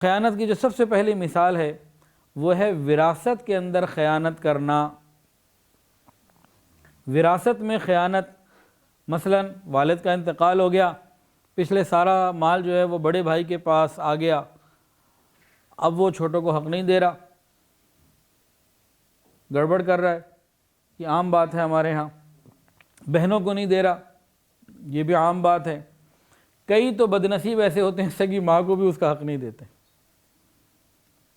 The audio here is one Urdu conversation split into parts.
خیانت کی جو سب سے پہلی مثال ہے وہ ہے وراثت کے اندر خیانت کرنا۔ وراثت میں خیانت، مثلا والد کا انتقال ہو گیا، پچھلے سارا مال جو ہے وہ بڑے بھائی کے پاس آ گیا، اب وہ چھوٹوں کو حق نہیں دے رہا، گڑبڑ کر رہا ہے، یہ عام بات ہے ہمارے ہاں۔ بہنوں کو نہیں دے رہا، یہ بھی عام بات ہے۔ کئی تو بدنصیب ایسے ہوتے ہیں سگی ماں کو بھی اس کا حق نہیں دیتے،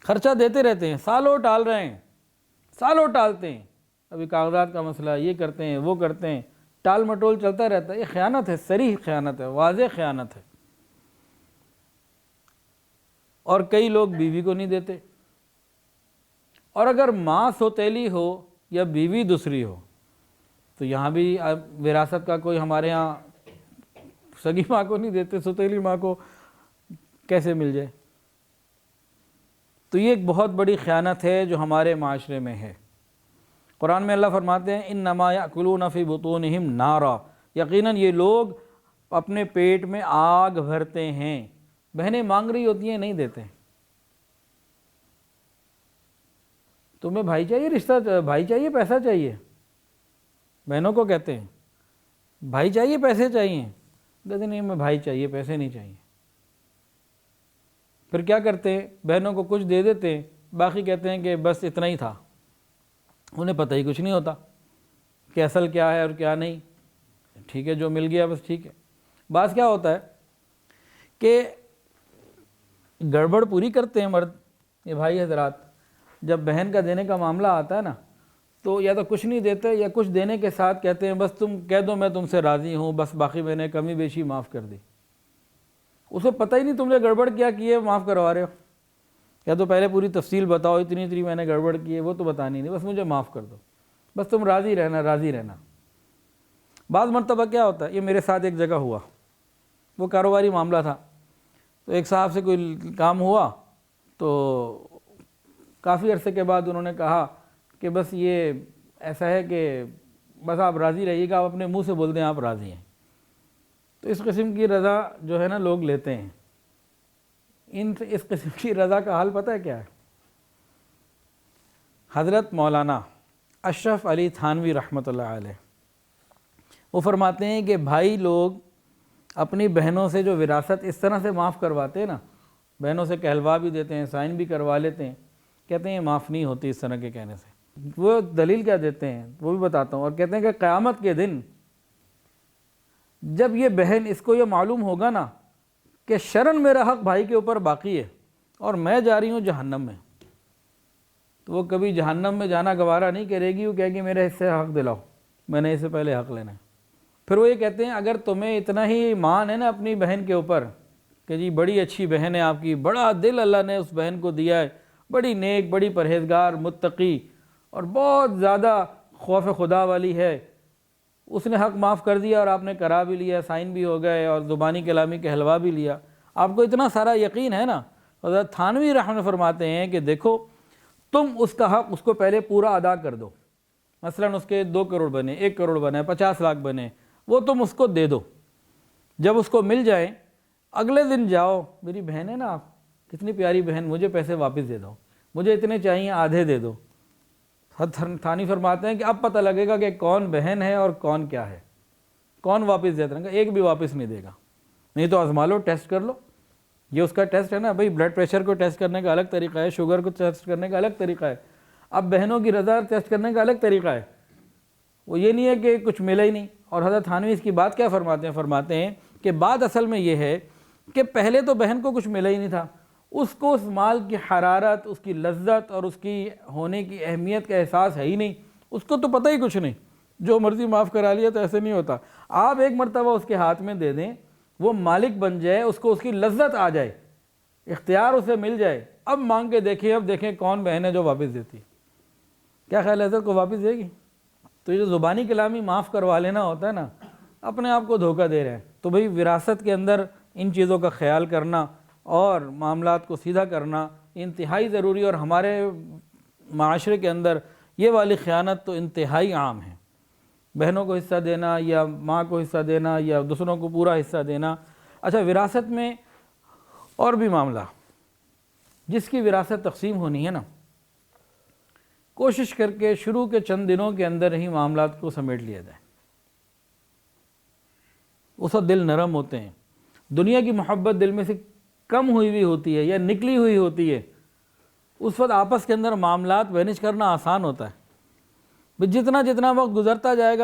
خرچہ دیتے رہتے ہیں، سالوں ٹال رہے ہیں، سالوں ٹالتے ہیں، ابھی کاغذات کا مسئلہ، یہ کرتے ہیں وہ کرتے ہیں، ٹال مٹول چلتا رہتا ہے۔ یہ خیانت ہے، صریح خیانت ہے، واضح خیانت ہے۔ اور کئی لوگ بیوی کو نہیں دیتے، اور اگر ماں سوتیلی ہو یا بیوی دوسری ہو تو یہاں بھی وراثت کا کوئی، ہمارے ہاں سگی ماں کو نہیں دیتے، سوتیلی ماں کو کیسے مل جائے؟ تو یہ ایک بہت بڑی خیانت ہے جو ہمارے معاشرے میں ہے۔ قرآن میں اللہ فرماتے ہیں انما یأکلون فی بطونہم نارا، یقیناً یہ لوگ اپنے پیٹ میں آگ بھرتے ہیں۔ بہنیں مانگ رہی ہوتی ہیں، نہیں دیتے۔ تمہیں بھائی چاہیے، رشتہ بھائی چاہیے، پیسہ چاہیے، بہنوں کو کہتے ہیں بھائی چاہیے، پیسے چاہیے، کہتے نہیں میں بھائی چاہیے، پیسے نہیں چاہیے۔ پھر کیا کرتے ہیں؟ بہنوں کو کچھ دے دیتے ہیں، باقی کہتے ہیں کہ بس اتنا ہی تھا۔ انہیں پتہ ہی کچھ نہیں ہوتا کہ اصل کیا ہے اور کیا نہیں۔ ٹھیک ہے، جو مل گیا بس ٹھیک ہے۔ بعض کیا ہوتا ہے کہ گڑبڑ پوری کرتے ہیں مرد، یہ بھائی حضرات، جب بہن کا دینے کا معاملہ آتا ہے نا تو یا تو کچھ نہیں دیتے یا کچھ دینے کے ساتھ کہتے ہیں بس تم کہہ دو میں تم سے راضی ہوں، بس باقی میں نے کمی بیشی معاف کر دی۔ اسے پتہ ہی نہیں تم نے گڑبڑ کیا کی ہے، معاف کروا رہے ہو۔ یا تو پہلے پوری تفصیل بتاؤ، اتنی میں نے گڑبڑ کی ہے، وہ تو بتانی نہیں، بس مجھے معاف کر دو، بس تم راضی رہنا، راضی رہنا۔ بعض مرتبہ کیا ہوتا ہے، یہ میرے ساتھ ایک جگہ ہوا، وہ کاروباری معاملہ تھا، تو ایک صاحب سے کوئی کام ہوا تو کافی عرصے کے بعد انہوں نے کہا کہ بس یہ ایسا ہے کہ بس آپ راضی رہیے گا، آپ اپنے منہ سے بول دیں آپ راضی ہیں۔ تو اس قسم کی رضا جو ہے نا لوگ لیتے ہیں۔ اس قسم کی رضا کا حال پتہ ہے کیا ہے؟ حضرت مولانا اشرف علی تھانوی رحمۃ اللہ علیہ وہ فرماتے ہیں کہ بھائی لوگ اپنی بہنوں سے جو وراثت اس طرح سے معاف کرواتے ہیں نا، بہنوں سے کہلوا بھی دیتے ہیں، سائن بھی کروا لیتے ہیں، کہتے ہیں یہ معاف نہیں ہوتی اس طرح کے کہنے سے۔ وہ دلیل کیا دیتے ہیں وہ بھی بتاتا ہوں، اور کہتے ہیں کہ قیامت کے دن جب یہ بہن، اس کو یہ معلوم ہوگا نا کہ شرن میرا حق بھائی کے اوپر باقی ہے اور میں جا رہی ہوں جہنم میں، تو وہ کبھی جہنم میں جانا گوارا نہیں کرے گی، وہ کہے گی میرے حصے حق دلاؤ، میں نے اس سے پہلے حق لینا ہے۔ پھر وہ یہ کہتے ہیں اگر تمہیں اتنا ہی مان ہے نا اپنی بہن کے اوپر کہ جی بڑی اچھی بہن ہے آپ کی، بڑا دل اللہ نے اس بہن کو دیا ہے، بڑی نیک، بڑی پرہیزگار، متقی اور بہت زیادہ خوف خدا والی ہے، اس نے حق معاف کر دیا اور آپ نے کرا بھی لیا، سائن بھی ہو گئے اور زبانی کلامی کہلوا بھی لیا، آپ کو اتنا سارا یقین ہے نا، حضرت تھانوی رحمۃ فرماتے ہیں کہ دیکھو تم اس کا حق اس کو پہلے پورا ادا کر دو۔ مثلا اس کے 2 کروڑ بنے، 1 کروڑ بنے، 50 لاکھ بنے، وہ تم اس کو دے دو۔ جب اس کو مل جائے اگلے دن جاؤ، میری بہن ہے نا آپ، کتنی پیاری بہن، مجھے پیسے واپس دے دو، مجھے اتنے چاہیے، آدھے دے دو۔ تھانی فرماتے ہیں کہ اب پتہ لگے گا کہ کون بہن ہے اور کون کیا ہے، کون واپس دیتا ہے، ایک بھی واپس نہیں دے گا۔ نہیں تو آزما لو، ٹیسٹ کر لو، یہ اس کا ٹیسٹ ہے نا بھائی، بلڈ پریشر کو ٹیسٹ کرنے کا الگ طریقہ ہے، شوگر کو ٹیسٹ کرنے کا الگ طریقہ ہے، اب بہنوں کی رضا ٹیسٹ کرنے کا الگ طریقہ ہے۔ وہ یہ نہیں ہے کہ کچھ ملا ہی نہیں۔ اور حضرت تھانوی اس کی بات کیا فرماتے ہیں؟ فرماتے ہیں کہ بات اصل میں یہ ہے کہ پہلے تو بہن کو کچھ ملا ہی نہیں تھا، اس کو اس مال کی حرارت، اس کی لذت اور اس کی ہونے کی اہمیت کا احساس ہے ہی نہیں، اس کو تو پتہ ہی کچھ نہیں، جو مرضی معاف کرا لیا، تو ایسے نہیں ہوتا۔ آپ ایک مرتبہ اس کے ہاتھ میں دے دیں، وہ مالک بن جائے، اس کو اس کی لذت آ جائے، اختیار اسے مل جائے، اب مانگ کے دیکھیں، اب دیکھیں کون بہن ہے جو واپس دیتی۔ کیا خیال ہے حضرت کو واپس دے گی؟ تو یہ جو زبانی کلامی معاف کروا لینا ہوتا ہے نا، اپنے آپ کو دھوکہ دے رہے ہیں۔ تو بھئی وراثت کے اندر ان چیزوں کا خیال کرنا اور معاملات کو سیدھا کرنا انتہائی ضروری، اور ہمارے معاشرے کے اندر یہ والی خیانت تو انتہائی عام ہے۔ بہنوں کو حصہ دینا یا ماں کو حصہ دینا یا دوسروں کو پورا حصہ دینا۔ اچھا، وراثت میں اور بھی معاملہ، جس کی وراثت تقسیم ہونی ہے نا، کوشش کر کے شروع کے چند دنوں کے اندر ہی معاملات کو سمیٹ لیا جائے۔ اس وقت دل نرم ہوتے ہیں، دنیا کی محبت دل میں سے کم ہوئی ہوئی ہوتی ہے یا نکلی ہوئی ہوتی ہے، اس وقت آپس کے اندر معاملات مینیج کرنا آسان ہوتا ہے۔ جتنا وقت گزرتا جائے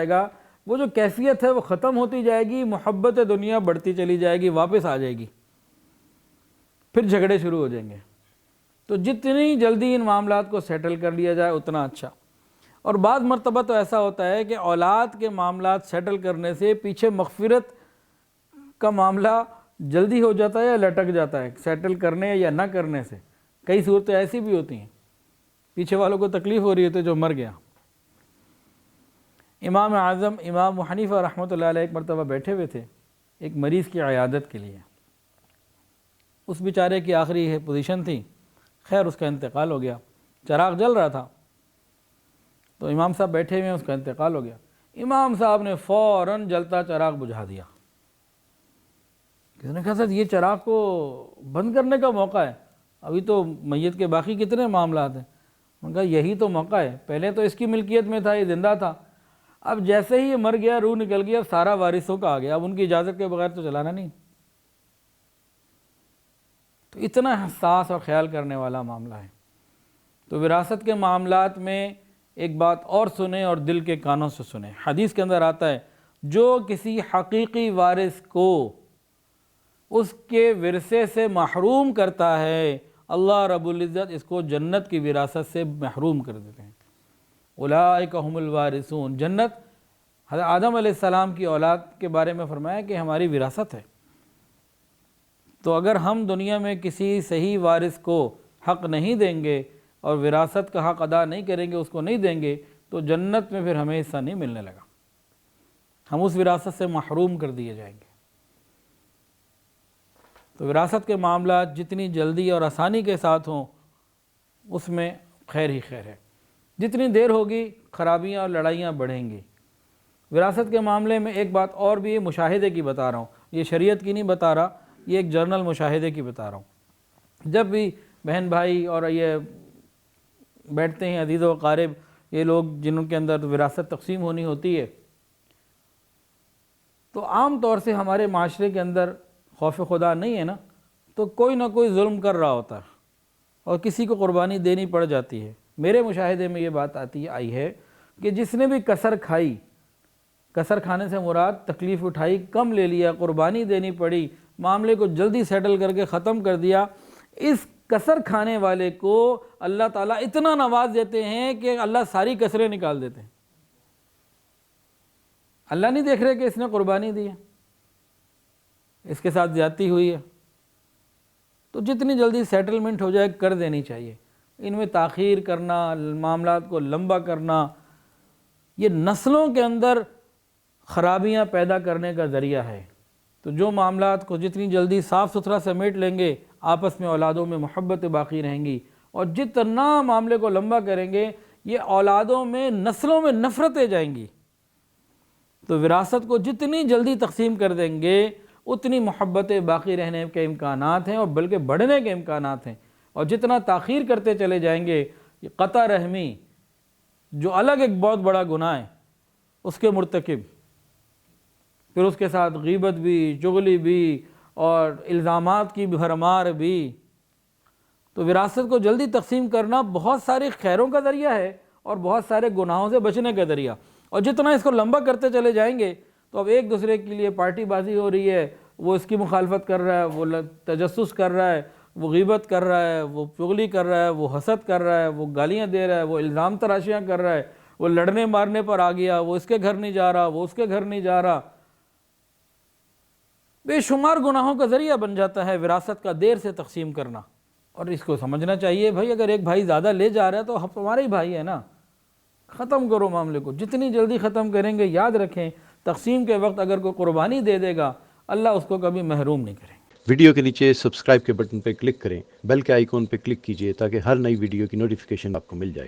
گا وہ جو کیفیت ہے وہ ختم ہوتی جائے گی، محبت دنیا بڑھتی چلی جائے گی، واپس آ جائے گی، پھر جھگڑے شروع ہو جائیں گے۔ تو جتنی جلدی ان معاملات کو سیٹل کر لیا جائے اتنا اچھا۔ اور بعض مرتبہ تو ایسا ہوتا ہے کہ اولاد کے معاملات سیٹل کرنے سے پیچھے مغفرت کا معاملہ جلدی ہو جاتا ہے یا لٹک جاتا ہے، سیٹل کرنے یا نہ کرنے سے۔ کئی صورتیں ایسی بھی ہوتی ہیں، پیچھے والوں کو تکلیف ہو رہی ہے تو جو مر گیا۔ امام اعظم امام ابو حنیفہ رحمۃ اللہ علیہ ایک مرتبہ بیٹھے ہوئے تھے ایک مریض کی عیادت کے لیے، اس بیچارے کی آخری پوزیشن تھی، خیر اس کا انتقال ہو گیا، چراغ جل رہا تھا تو امام صاحب بیٹھے ہوئے ہیں، اس کا انتقال ہو گیا، امام صاحب نے فوراً جلتا چراغ بجھا دیا۔ کسی نے کہا صاحب یہ چراغ کو بند کرنے کا موقع ہے، ابھی تو میت کے باقی کتنے معاملات ہیں۔ انہوں نے کہا یہی تو موقع ہے، پہلے تو اس کی ملکیت میں تھا، یہ زندہ تھا، اب جیسے ہی یہ مر گیا، روح نکل گیا، اب سارا وارثوں کا آ گیا، اب ان کی اجازت کے بغیر تو چلانا نہیں۔ تو اتنا حساس اور خیال کرنے والا معاملہ ہے۔ تو وراثت کے معاملات میں ایک بات اور سنیں اور دل کے کانوں سے سنیں۔ حدیث کے اندر آتا ہے جو کسی حقیقی وارث کو اس کے ورثے سے محروم کرتا ہے، اللہ رب العزت اس کو جنت کی وراثت سے محروم کر دیتے ہیں۔ اولئک هم الوارثون، جنت حضرت آدم علیہ السلام کی اولاد کے بارے میں فرمایا کہ ہماری وراثت ہے۔ تو اگر ہم دنیا میں کسی صحیح وارث کو حق نہیں دیں گے اور وراثت کا حق ادا نہیں کریں گے، اس کو نہیں دیں گے، تو جنت میں پھر ہمیں حصہ نہیں ملنے لگا، ہم اس وراثت سے محروم کر دیے جائیں گے۔ تو وراثت کے معاملات جتنی جلدی اور آسانی کے ساتھ ہوں اس میں خیر ہی خیر ہے، جتنی دیر ہوگی خرابیاں اور لڑائیاں بڑھیں گی۔ وراثت کے معاملے میں ایک بات اور بھی مشاہدے کی بتا رہا ہوں، یہ شریعت کی نہیں بتا رہا، یہ ایک جرنل مشاہدے کی بتا رہا ہوں۔ جب بھی بہن بھائی اور یہ بیٹھتے ہیں عزیز و اقارب، یہ لوگ جنہوں کے اندر وراثت تقسیم ہونی ہوتی ہے، تو عام طور سے ہمارے معاشرے کے اندر خوف خدا نہیں ہے نا، تو کوئی نہ کوئی ظلم کر رہا ہوتا ہے اور کسی کو قربانی دینی پڑ جاتی ہے۔ میرے مشاہدے میں یہ بات آئی ہے کہ جس نے بھی کسر کھائی، کسر کھانے سے مراد تکلیف اٹھائی، کم لے لیا، قربانی دینی پڑی، معاملے کو جلدی سیٹل کر کے ختم کر دیا، اس کسر کھانے والے کو اللہ تعالیٰ اتنا نواز دیتے ہیں کہ اللہ ساری کسریں نکال دیتے ہیں۔ اللہ نہیں دیکھ رہے کہ اس نے قربانی دی ہے، اس کے ساتھ زیادتی ہوئی ہے، تو جتنی جلدی سیٹلمنٹ ہو جائے کر دینی چاہیے۔ ان میں تاخیر کرنا، معاملات کو لمبا کرنا، یہ نسلوں کے اندر خرابیاں پیدا کرنے کا ذریعہ ہے۔ تو جو معاملات کو جتنی جلدی صاف ستھرا سمیٹ لیں گے، آپس میں اولادوں میں محبت باقی رہیں گی، اور جتنا معاملے کو لمبا کریں گے یہ اولادوں میں نسلوں میں نفرتیں جائیں گی۔ تو وراثت کو جتنی جلدی تقسیم کر دیں گے اتنی محبتیں باقی رہنے کے امکانات ہیں اور بلکہ بڑھنے کے امکانات ہیں، اور جتنا تاخیر کرتے چلے جائیں گے یہ قطع رحمی جو الگ ایک بہت بڑا گناہ ہے اس کے مرتکب، پھر اس کے ساتھ غیبت بھی، چغلی بھی، اور الزامات کی بھرمار بھی۔ تو وراثت کو جلدی تقسیم کرنا بہت ساری خیروں کا ذریعہ ہے اور بہت سارے گناہوں سے بچنے کا ذریعہ، اور جتنا اس کو لمبا کرتے چلے جائیں گے تو اب ایک دوسرے کے لیے پارٹی بازی ہو رہی ہے، وہ اس کی مخالفت کر رہا ہے، وہ تجسس کر رہا ہے، وہ غیبت کر رہا ہے، وہ چغلی کر رہا ہے، وہ حسد کر رہا ہے، وہ گالیاں دے رہا ہے، وہ الزام تراشیاں کر رہا ہے، وہ لڑنے مارنے پر آ گیا، وہ اس کے گھر نہیں جا رہا، وہ اس کے گھر نہیں جا رہا۔ بے شمار گناہوں کا ذریعہ بن جاتا ہے وراثت کا دیر سے تقسیم کرنا، اور اس کو سمجھنا چاہیے بھائی اگر ایک بھائی زیادہ لے جا رہا ہے تو ہمارا ہی بھائی ہے نا، ختم کرو معاملے کو، جتنی جلدی ختم کریں گے۔ یاد رکھیں تقسیم کے وقت اگر کوئی قربانی دے دے گا اللہ اس کو کبھی محروم نہیں کرے گا۔ ویڈیو کے نیچے سبسکرائب کے بٹن پہ کلک کریں، بیل کے آئیکن پہ کلک کیجئے تاکہ ہر نئی ویڈیو کی نوٹیفیکیشن آپ کو مل جائے۔